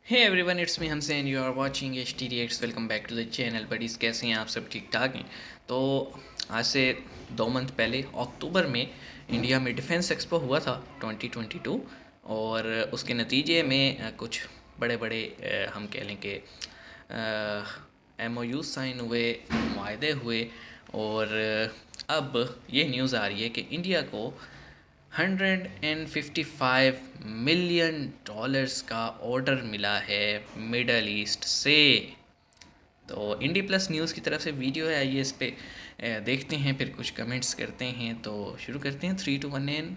Hey everyone, it's me हमसे and you are watching H T reacts. Welcome back to the channel. Buddies, कैसे हैं आप? सब ठीक ठाक हैं? तो आज से 2 मंथ पहले अक्टूबर में इंडिया में डिफेंस एक्सपो हुआ था 2022। और उसके नतीजे में कुछ बड़े बड़े हम कह लें कि MOU साइन हुए, मुआहदे हुए। और अब ये न्यूज़ आ रही है कि इंडिया को $155 मिलियन का ऑर्डर मिला है मिडल ईस्ट से। तो इंडी प्लस न्यूज़ की तरफ से वीडियो है, आइए इस पे देखते हैं, फिर कुछ कमेंट्स करते हैं। तो शुरू करते हैं 3 2 1 एन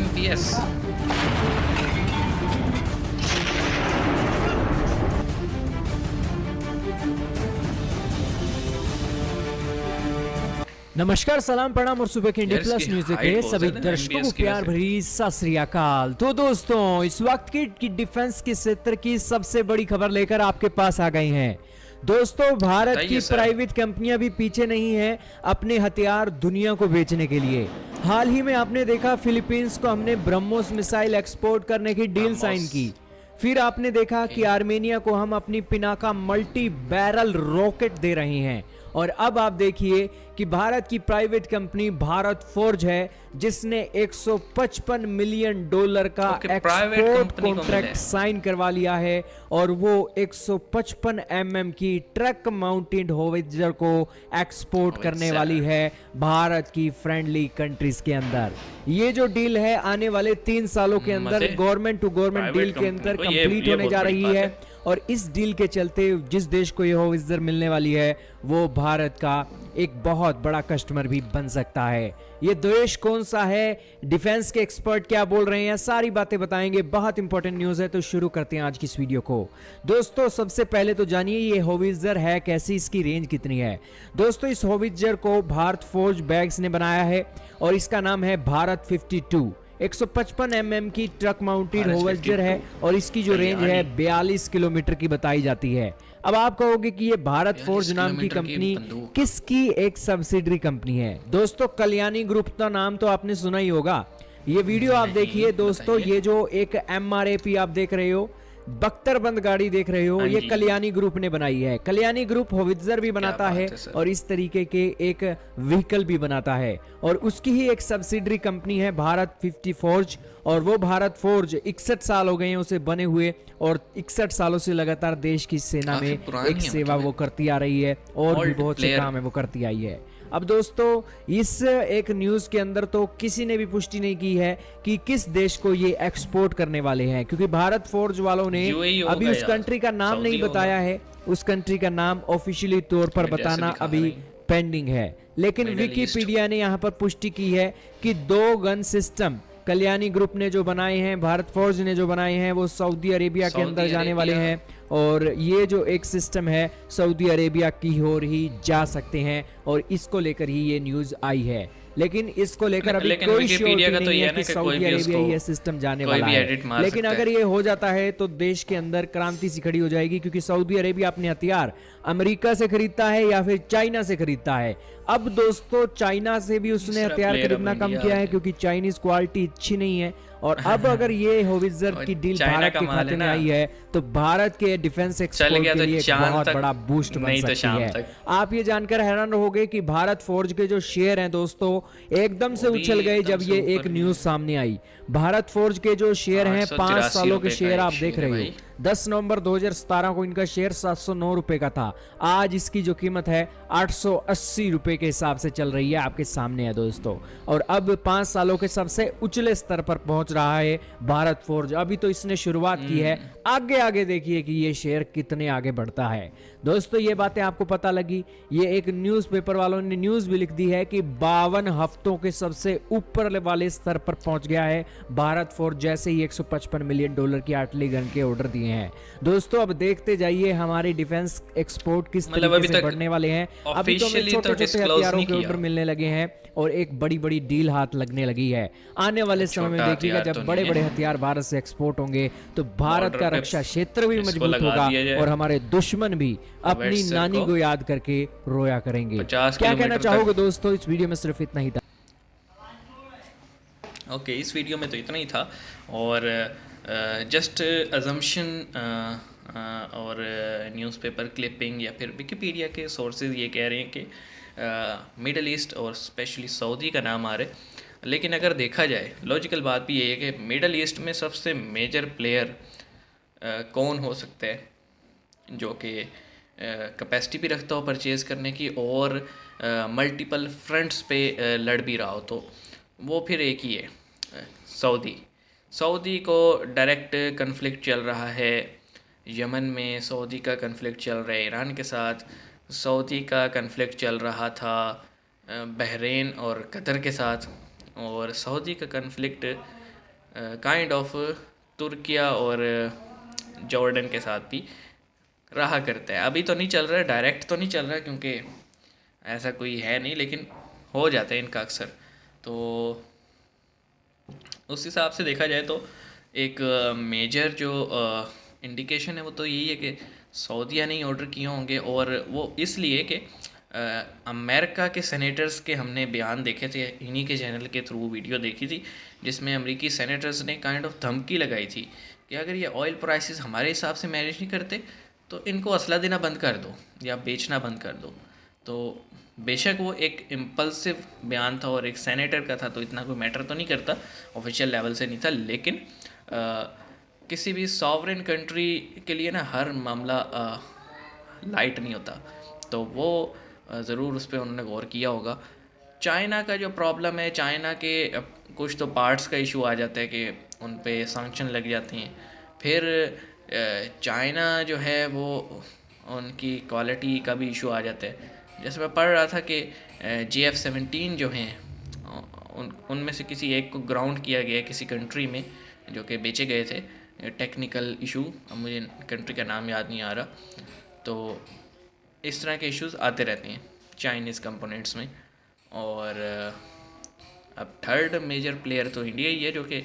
MPS। नमस्कार, सलाम, प्रणाम और सुबह के इंडिया यार, प्लस इसकी न्यूज height के बहुत सभी ज़्यादा है दर्शकों को MPS की प्यार वजह से। भरी सत श्री अकाल। तो दोस्तों, इस वक्त की डिफेंस के क्षेत्र की सबसे बड़ी खबर लेकर आपके पास आ गई हैं। दोस्तों, भारत बताइए की सर। प्राइवेट कंपनियां भी पीछे नहीं हैं अपने हथियार दुनिया को बेचने के लिए। हाल ही में आपने देखा, फिलीपींस को हमने ब्रह्मोस मिसाइल एक्सपोर्ट करने की डील साइन की। फिर आपने देखा कि आर्मेनिया को हम अपनी पिनाका मल्टी बैरल रॉकेट दे रहे हैं। और अब आप देखिए कि भारत की प्राइवेट कंपनी भारत फोर्ज है, जिसने $155 मिलियन का प्राइवेट एक्सपोर्ट कंपनी को मिला कॉन्ट्रैक्ट है। साइन करवा लिया है। और वो 155 की ट्रक माउंटेड होवित्जर को एक्सपोर्ट करने होवित्जर। वाली है भारत की फ्रेंडली कंट्रीज के अंदर। ये जो डील है आने वाले 3 सालों के अंदर मजे। Government to government private deal के कंपनी अंदर को ये कंप्लीट होने बहुत जा बड़ी रही बात है। है। और इस डील के चलते जिस देश को यह होवित्जर मिलने वाली है, वो भारत का एक बहुत बड़ा कस्टमर भी बन सकता है। ये देश कौन सा है, डिफेंस के एक्सपर्ट क्या बोल रहे हैं, सारी बातें बताएंगे। बहुत इंपॉर्टेंट न्यूज़ है, तो शुरू करते हैं आज की इस वीडियो को। दोस्तों, सबसे पहले तो जानिए ये होवित्जर है कैसी, इसकी रेंज कितनी है। दोस्तों, इस होवित्जर को भारत फोर्ज बैग्स ने बनाया है और इसका नाम है भारत 52। 155 की ट्रक माउंटेड भारत होवित्जर 52 है और इसकी जो रेंज है 42 किलोमीटर की बताई जाती है। अब आप कहोगे कि ये भारत 42 फोर्ज नाम की किलोमीटर की कंपनी बंदूक। किसकी एक सब्सिडरी कंपनी है। दोस्तों, कल्याणी ग्रुप का नाम तो आपने सुना ही होगा। ये वीडियो आप नहीं, देखिए दोस्तों, बताइए। ये जो एक MRAP आप देख रहे हो, बख्तरबंद गाड़ी देख रहे हो, हाँ ये जी। कल्याणी ग्रुप ने बनाई है। कल्याणी ग्रुप होवित्जर भी बनाता बात है है सर। और इस तरीके के एक व्हीकल भी बनाता है। और उसकी ही एक सब्सिडरी कंपनी है भारत 50 फोर्ज। और वो भारत फोर्ज 61 साल हो गए हैं उसे बने हुए, और 61 सालों से लगातार देश की सेना काफी में पुरानी एक है, सेवा मतलब वो करती आ रही है और भी Old बहुत से player। काम है वो करती आई है। अब दोस्तों, इस एक न्यूज के अंदर तो किसी ने भी पुष्टि नहीं की है कि किस देश को ये एक्सपोर्ट करने वाले हैं, क्योंकि भारत फोर्ज वालों ने UAE होगा अभी उस यार, कंट्री का नाम सऊदी नहीं होगा। बताया है। उस कंट्री का नाम ऑफिशियली तौर पर इंडिया से बताना लिखा अभी नहीं। पेंडिंग है। लेकिन मिडल ईस्ट। विकिपीडिया ने यहाँ पर पुष्टि की है कि 2 गन सिस्टम कल्याणी ग्रुप ने जो बनाए हैं, भारत फोर्ज ने जो बनाए हैं, वो सऊदी अरेबिया के अंदर जाने वाले हैं। और ये जो एक सिस्टम है सऊदी अरेबिया की ओर ही जा सकते हैं, और इसको लेकर ही ये न्यूज आई है। लेकिन इसको लेकर अभी लेकिन कोई विकिपीडिया श्योरिटी का तो नहीं ये है है ना कि कि कोई सऊदी भी अरेबिया उसको ये सिस्टम जाने कोई वाला भी है। edit मार लेकिन सकता अगर है। ये हो जाता है तो देश के अंदर क्रांति सी खड़ी हो जाएगी, क्योंकि सऊदी अरेबिया अपने हथियार अमेरिका से खरीदता है या फिर चाइना से खरीदता है। अब दोस्तों, चाइना से भी उसने दूसरा हथियार player खरीदना अब कम इंडिया किया है, है। क्योंकि चाइनीज क्वालिटी अच्छी नहीं है। और अब अगर ये होवित्जर और की डील चाइना भारत का के माल खाते है में ना। आई है, तो भारत के डिफेंस एक्सपोर्ट गया के तो लिए एक चांद बहुत तक, बड़ा बूस्ट बन नहीं तो सकती शाम है। तक। आप ये जानकर हैरान रहोगे कि भारत फोर्ज के जो शेयर हैं दोस्तों, एकदम से वो भी उछल गए एकदम जब से ये ऊपर एक भी न्यूज सामने आई। भारत फोर्ज के जो शेयर हैं 5 883 सालों के रुपए का शेयर एक आप देख शेयर है रहे हो। भाई। 10 नवंबर 2017 को इनका शेयर 709 रुपए का था। आज इसकी जो कीमत है 880 रुपए के हिसाब से चल रही है, आपके सामने है दोस्तों। और अब 5 सालों के सबसे उचले स्तर पर पहुंच रहा है भारत फोर्ज। अभी तो इसने शुरुआत की है, आगे आगे देखिए कि ये शेयर कितने आगे बढ़ता है। दोस्तों, ये बातें आपको पता लगी। ये एक न्यूज़पेपर वालों ने न्यूज़ भी लिख दी है कि 52 हफ्तों के सबसे ऊपर वाले स्तर पर पहुंच गया है भारत फोर्ज, जैसे ही $155 मिलियन की आर्टिलरी गन के ऑर्डर दिए हैं। दोस्तों, अब देखते जाइए हमारे डिफेंस एक्सपोर्ट किस मतलब तरीके अभी से तक बढ़ने वाले हैं। अभी तो हमें officially तो छोटे-छोटे disclose हथियारों नहीं के किया। ऑर्डर मिलने लगे हैं और एक बड़ी बड़ी डील हाथ लगने लगी है। आने वाले समय में छोटा देखिएगा, हथियार जब तो बड़े नहीं बड़े है। हथियार भारत से एक्सपोर्ट होंगे तो भारत Border का पे रक्षा क्षेत्र भी इसको मजबूत लगा होगा दिया जाए। और हमारे दुश्मन भी अपनी वैसे नानी को को याद करके रोया करेंगे। 50 क्या कहना किलोमीटर चाहोगे तक। दोस्तों? इस वीडियो में सिर्फ इतना ही था। ओके, इस वीडियो में तो इतना ही था। और जस्ट अजम्पशन और न्यूज़पेपर क्लिपिंग या फिर विकिपीडिया के सोर्सेज ये कह रहे हैं कि मिडल ईस्ट और स्पेशली सऊदी का नाम आ रहा है। लेकिन अगर देखा जाए, लॉजिकल बात भी ये है कि मिडल ईस्ट में सबसे मेजर प्लेयर कौन हो सकता है जो कि कैपेसिटी भी रखता हो परचेज़ करने की और मल्टीपल फ्रंट्स पे लड़ भी रहा हो, तो वो फिर एक ही है, सऊदी। सऊदी को डायरेक्ट कन्फ्लिक्ट चल रहा है यमन में, सऊदी का कन्फ्लिक्ट चल रहा है ईरान के साथ, सऊदी का कन्फ्लिक्ट चल रहा था बहरीन और कतर के साथ, और सऊदी का कन्फ्लिक्ट काइंड ऑफ तुर्किया और जॉर्डन के साथ भी रहा करता है। अभी तो नहीं चल रहा है, डायरेक्ट तो नहीं चल रहा है क्योंकि ऐसा कोई है नहीं, लेकिन हो जाता है इनका अक्सर। तो उस हिसाब से देखा जाए तो एक मेजर जो इंडिकेशन है वो तो यही है कि सऊदीया ने ऑर्डर किए होंगे, और वो इसलिए कि अमेरिका के सेनेटर्स के हमने बयान देखे थे, इन्हीं के चैनल के थ्रू वीडियो देखी थी, जिसमें अमेरिकी सेनेटर्स ने काइंड ऑफ धमकी लगाई थी कि अगर ये ऑयल प्राइसेस हमारे हिसाब से मैनेज नहीं करते तो इनको असला देना बंद कर दो या बेचना बंद कर दो। तो बेशक वो एक इम्पल्सिव बयान था और एक सेनेटर का था, तो इतना कोई मैटर तो नहीं करता, ऑफिशियल लेवल से नहीं था, लेकिन किसी भी सॉवरेन कंट्री के लिए ना हर मामला लाइट नहीं होता, तो वो ज़रूर उस पर उन्होंने गौर किया होगा। चाइना का जो प्रॉब्लम है, चाइना के कुछ तो पार्ट्स का इशू आ जाता है कि उन पे सैंक्शन लग जाते हैं, फिर चाइना जो है वो उनकी क्वालिटी का भी इशू आ जाता है। जैसे मैं पढ़ रहा था कि JF-17 जो हैं उनमें से किसी एक को ग्राउंड किया गया किसी कंट्री में जो कि बेचे गए थे, टेक्निकल इशू, अब मुझे कंट्री का नाम याद नहीं आ रहा। तो इस तरह के इश्यूज आते रहते हैं चाइनीज़ कंपोनेंट्स में। और अब थर्ड मेजर प्लेयर तो इंडिया ही है, जो कि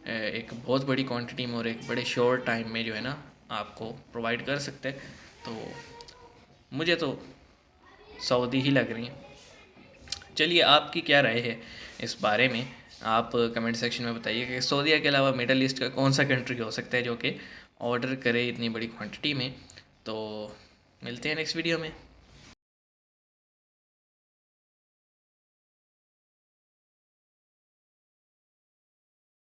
एक बहुत बड़ी क्वांटिटी में और एक बड़े शॉर्ट टाइम में जो है ना आपको प्रोवाइड कर सकते हैं। तो मुझे तो सऊदी ही लग रही हैं। चलिए, आपकी क्या राय है इस बारे में, आप कमेंट सेक्शन में बताइए कि सऊदीया के अलावा मिडल ईस्ट का कौन सा कंट्री हो सकता है जो कि ऑर्डर करे इतनी बड़ी क्वांटिटी में। तो मिलते हैं नेक्स्ट वीडियो में।